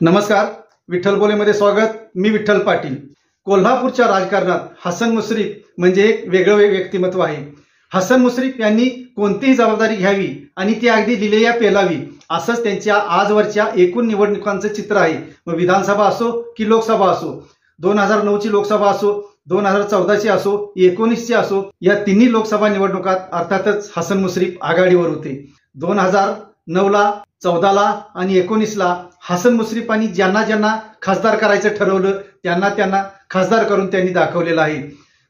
नमस्कार, विठ्ठल बोलेमध्ये स्वागत। मी विठ्ठल पाटील। कोल्हापूरच्या राजकारणात हसन मुश्रीफ म्हणजे एक वेगळं व्यक्तिमत्व आहे। हसन मुश्रीफ यांनी कोणतीही जबाबदारी घ्यावी आणि ती अगदी लिलेल्या पेलावी असंच त्यांच्या आजवरच्या एकूण निवडणुकांचं चित्र आहे। मग विधानसभा असो की लोकसभा असो, 2009 ची लोकसभा असो, 2014 ची असो, 19 ची असो, या तिन्ही लोकसभा निवडणुकात अर्थातच हसन मुश्रीफ आघाडीवर होते। 2009 ला, 14 ला आणि 19 ला हसन मुश्रीफांनी ज्यांना ज्यांना खासदार करायचं ठरवलं त्यांना खासदार करून त्यांनी दाखवलेलं आहे।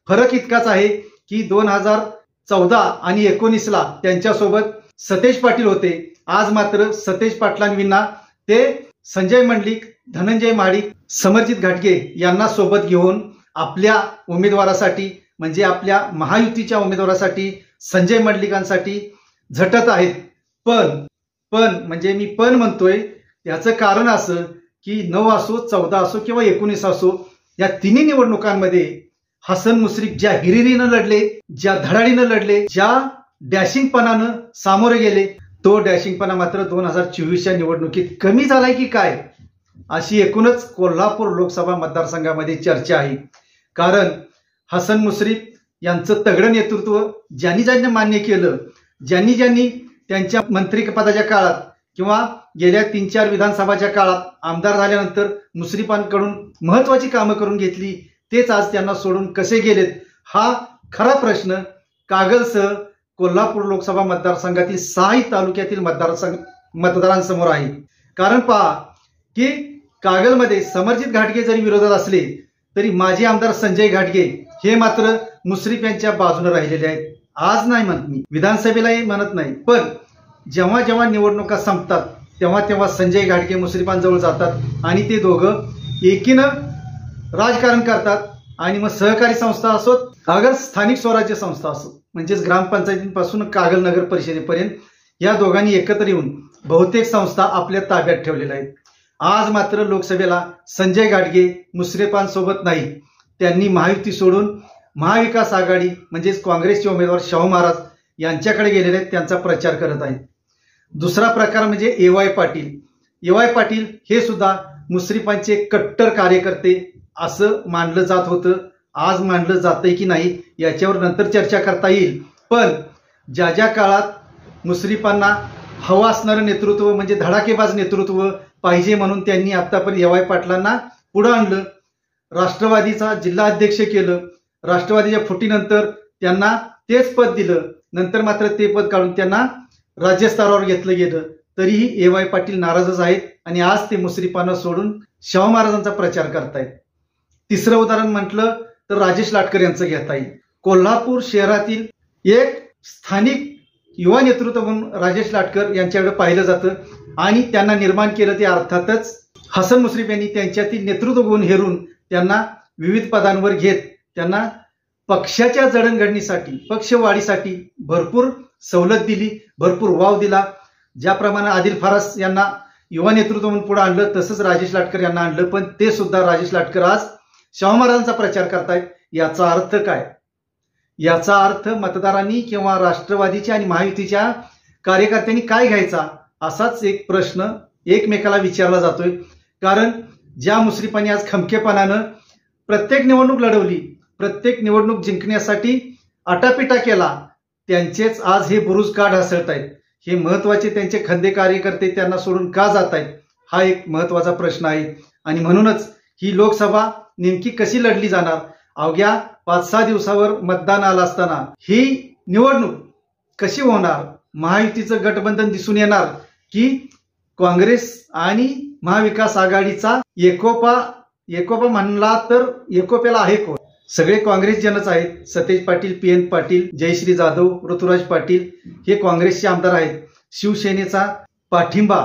फरक इतकाच आहे की 2014 आणि 19 ला त्यांच्यासोबत सतेज पाटील होते। आज मात्र सतेज पाटलांविना ते संजय मंडलिक, धनंजय महाडिक, समरजित घाटगे यांना सोबत घेऊन आपल्या उमेदवारासाठी म्हणजे आपल्या महायुतीच्या उमेदवारासाठी संजय मंडलिकांसाठी झटत आहेत। पण म्हणजे मी पण म्हणतोय याचं कारण असं की 9 असो, 14 असो किंवा 19 असो, या तिन्ही निवडणुकांमध्ये हसन मुश्रीफ ज्या हिरिरीनं लढले, ज्या धडाडीनं लढले, ज्या डॅशिंगपणानं सामोरे गेले, तो डॅशिंगपणा मात्र 2024च्या निवडणुकीत कमी झालाय की काय, अशी एकूणच कोल्हापूर लोकसभा मतदारसंघामध्ये चर्चा आहे। कारण हसन मुश्रीफ यांचं तगडं नेतृत्व ज्यांनी मान्य केलं, ज्यांनी त्यांच्या मंत्रिपदाच्या काळात किंवा गेल्या 3-4 विधानसभाच्या काळात आमदार झाल्यानंतर मुश्रीफांकडून महत्वाची कामं करून घेतली, तेच आज त्यांना सोडून कसे गेलेत, हा खरा प्रश्न कागलसह कोल्हापूर लोकसभा मतदारसंघातील 6 तालुक्यातील मतदारांसमोर आहे। कारण पहा की कागलमध्ये समरजित घाटगे जरी विरोधात असले तरी माजी आमदार संजय घाटगे हे मात्र मुश्रीफ यांच्या बाजूने राहिलेले आहेत। आज नाही म्हणत मी, विधानसभेलाही म्हणत नाही, पण जेव्हा निवडणुका संपतात तेव्हा संजय घाटगे मुश्रीफांजवळ जातात आणि ते दोघं एकीनं राजकारण करतात। आणि मग सहकारी संस्था असो अगर स्थानिक स्वराज्य संस्था असो म्हणजेच ग्रामपंचायतींपासून कागल नगर परिषदेपर्यंत या दोघांनी एकत्र येऊन बहुतेक संस्था आपल्या ताब्यात ठेवलेल्या आहेत। आज मात्र लोकसभेला संजय घाटगे मुश्रीफांसोबत नाही, त्यांनी महायुती सोडून महाविकास आघाडी म्हणजेच काँग्रेसचे उमेदवार शाहू महाराज यांच्याकडे गेलेले आहेत, त्यांचा प्रचार करत आहेत। दुसरा प्रकार म्हणजे ए.वाय. पाटील हे सुद्धा मुश्रीफांचे कट्टर कार्यकर्ते असं मानलं जात होतं। आज मानलं जातंय की नाही याच्यावर नंतर चर्चा करता येईल। पण ज्या काळात मुश्रीफांना हवं असणारं नेतृत्व म्हणजे धडाकेबाज नेतृत्व पाहिजे म्हणून त्यांनी आतापर्यंत ए.वाय. पाटलांना पुढे आणलं, राष्ट्रवादीचा जिल्हा अध्यक्ष केलं, राष्ट्रवादीच्या फुटीनंतर त्यांना तेच पद दिलं, नंतर मात्र ते पद काढून त्यांना राज्यस्तरावर घेतलं गेलं, तरीही ए.वाय. पाटील नाराजच आहेत आणि आज ते मुश्रीफांना सोडून शाहू महाराजांचा प्रचार करतायत। तिसरं उदाहरण म्हटलं तर राजेश लाटकर यांचं घेता येईल। कोल्हापूर शहरातील एक स्थानिक युवा नेतृत्व म्हणून राजेश लाटकर यांच्याकडे पाहिलं जातं आणि त्यांना निर्माण केलं ते अर्थातच हसन मुश्रीफ यांनी त्यांच्यातील नेतृत्व गुण हेरून त्यांना विविध पदांवर घेत त्यांना पक्षाच्या जडणघडणीसाठी, पक्षवाढीसाठी भरपूर सवलत दिली, भरपूर वाव दिला। ज्याप्रमाणे आदिल फरास यांना युवा नेतृत्व म्हणून पुढे आणलं तसंच राजेश लाटकर यांना आणलं, पण ते सुद्धा राजेश लाटकर आज शाहू महाराजांचा प्रचार करतायत। याचा अर्थ काय? याचा अर्थ मतदारांनी किंवा राष्ट्रवादीच्या आणि महायुतीच्या कार्यकर्त्यांनी काय घ्यायचा असाच एक प्रश्न एकमेकाला विचारला जातोय। कारण ज्या मुश्रीफांनी आज खमकेपणानं प्रत्येक निवडणूक लढवली, प्रत्येक निवडणूक जिंकण्यासाठी आटापिटा केला, त्यांचेच आज हे बुरुज का ढासळत आहेत, हे महत्वाचे त्यांचे खंदे कार्यकर्ते त्यांना सोडून का जात आहेत, हा एक महत्वाचा प्रश्न आहे। आणि म्हणूनच ही लोकसभा नेमकी कशी लढली जाणार, अवघ्या 5-6 दिवसावर मतदान आलं असताना ही निवडणूक कशी होणार, महायुतीचं गठबंधन दिसून येणार की काँग्रेस आणि महाविकास आघाडीचा एकोपा म्हणला तर एकोप्याला आहे कोण? सगळे काँग्रेस जनच आहेत। सतेज पाटील, PN पाटील, जयश्री जाधव, ऋतुराज पाटील हे काँग्रेसचे आमदार आहेत। शिवसेनेचा पाठिंबा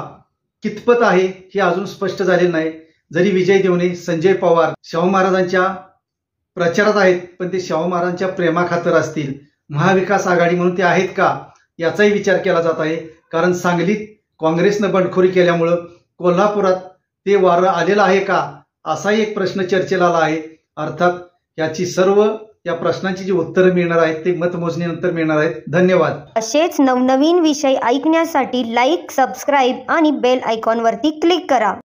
कितपत आहे हे अजून स्पष्ट झालेलं नाही। जरी विजय देवणे, संजय पवार शाहू महाराजांच्या प्रचारात आहेत, पण ते शाहू महाराजांच्या प्रेमाखातर असतील, महाविकास आघाडी म्हणून ते आहेत का याचाही विचार केला जात आहे। कारण सांगलीत काँग्रेसनं बंडखोरी केल्यामुळं कोल्हापुरात ते वारं आलेलं आहे का असाही एक प्रश्न चर्चेला आला आहे। अर्थात याची सर्व या प्रश्नांची जी उत्तरं मिळणार आहेत ते मतमोजणीनंतर मिळणार आहेत। धन्यवाद। असेच नवनवीन विषय ऐकण्यासाठी लाईक, सबस्क्राईब आणि बेल आयकॉनवरती क्लिक करा।